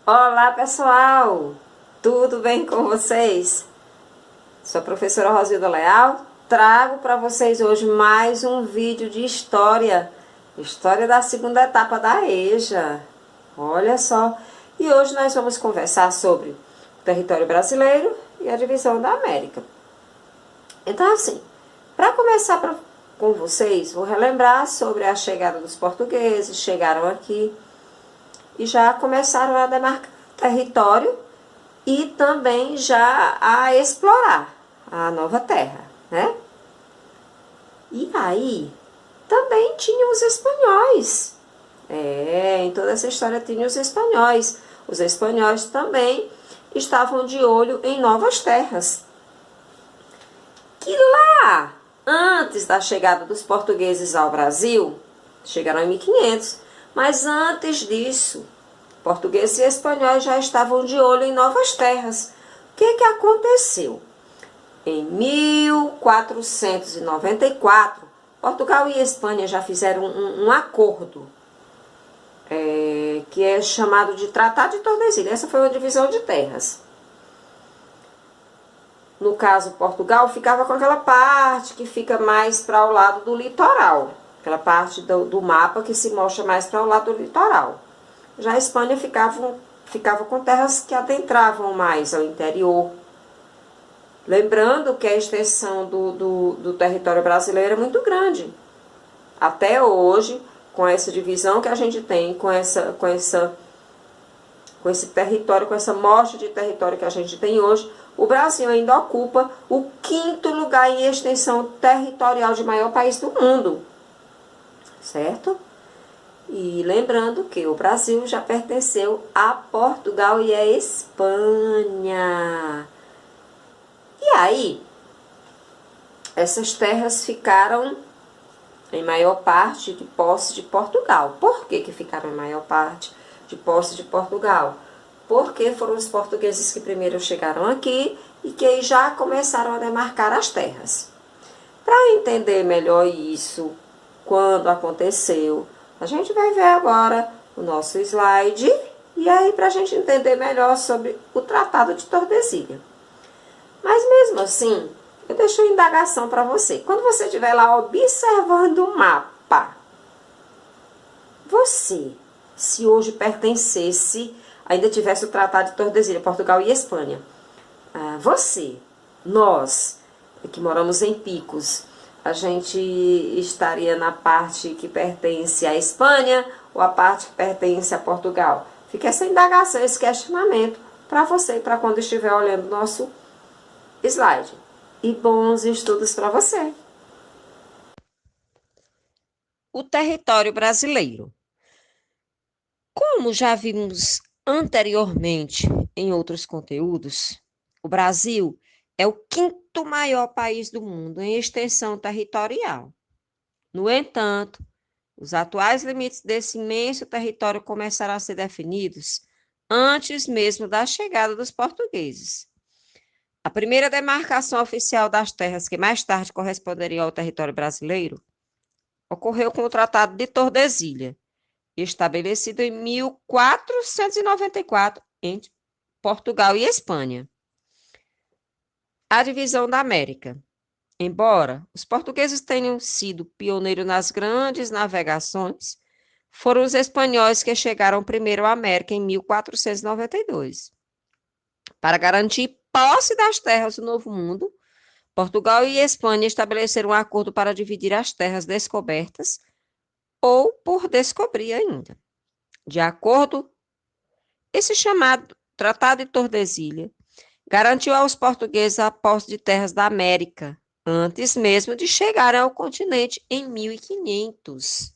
Olá, pessoal! Tudo bem com vocês? Sou a professora Rosilda Leal. Trago para vocês hoje mais um vídeo de história. História da segunda etapa da EJA. Olha só! E hoje nós vamos conversar sobre o território brasileiro e a divisão da América. Então, assim, para começar com vocês, vou relembrar sobre a chegada dos portugueses. Chegaram aqui e já começaram a demarcar território e também já a explorar a nova terra, né? E aí também tinha os espanhóis. Em toda essa história tinha os espanhóis. Os espanhóis também estavam de olho em novas terras. Que lá, antes da chegada dos portugueses ao Brasil, chegaram em 1500, mas antes disso, portugueses e espanhóis já estavam de olho em novas terras. O que aconteceu? Em 1494, Portugal e Espanha já fizeram um acordo, que é chamado de Tratado de Tordesilhas. Essa foi uma divisão de terras. No caso, Portugal ficava com aquela parte que fica mais para o lado do litoral, aquela parte do mapa que se mostra mais para o lado do litoral. Já a Espanha ficava com terras que adentravam mais ao interior. Lembrando que a extensão do território brasileiro é muito grande. Até hoje, com essa divisão que a gente tem, com esse território, com essa morte de território que a gente tem hoje, o Brasil ainda ocupa o 5º lugar em extensão territorial de maior país do mundo. Certo? E lembrando que o Brasil já pertenceu a Portugal e a Espanha. E aí, essas terras ficaram em maior parte de posse de Portugal. Por que ficaram em maior parte de posse de Portugal? Porque foram os portugueses que primeiro chegaram aqui e que aí já começaram a demarcar as terras. Para entender melhor isso, quando aconteceu, a gente vai ver agora o nosso slide e aí para a gente entender melhor sobre o Tratado de Tordesilhas. Mas mesmo assim, eu deixo uma indagação para você. Quando você estiver lá observando o mapa, você, se hoje pertencesse, ainda tivesse o Tratado de Tordesilhas, Portugal e Espanha, nós, que moramos em Picos, a gente estaria na parte que pertence à Espanha ou a parte que pertence a Portugal? Fica essa indagação, esse questionamento para você e para quando estiver olhando o nosso slide. E bons estudos para você! O território brasileiro. Como já vimos anteriormente em outros conteúdos, o Brasil é o 5º maior país do mundo em extensão territorial. No entanto, os atuais limites desse imenso território começaram a ser definidos antes mesmo da chegada dos portugueses. A primeira demarcação oficial das terras, que mais tarde corresponderia ao território brasileiro, ocorreu com o Tratado de Tordesilhas, estabelecido em 1494 entre Portugal e Espanha. A divisão da América. Embora os portugueses tenham sido pioneiros nas grandes navegações, foram os espanhóis que chegaram primeiro à América em 1492. Para garantir posse das terras do Novo Mundo, Portugal e Espanha estabeleceram um acordo para dividir as terras descobertas ou por descobrir ainda. De acordo, esse chamado Tratado de Tordesilhas garantiu aos portugueses a posse de terras da América, antes mesmo de chegarem ao continente em 1500.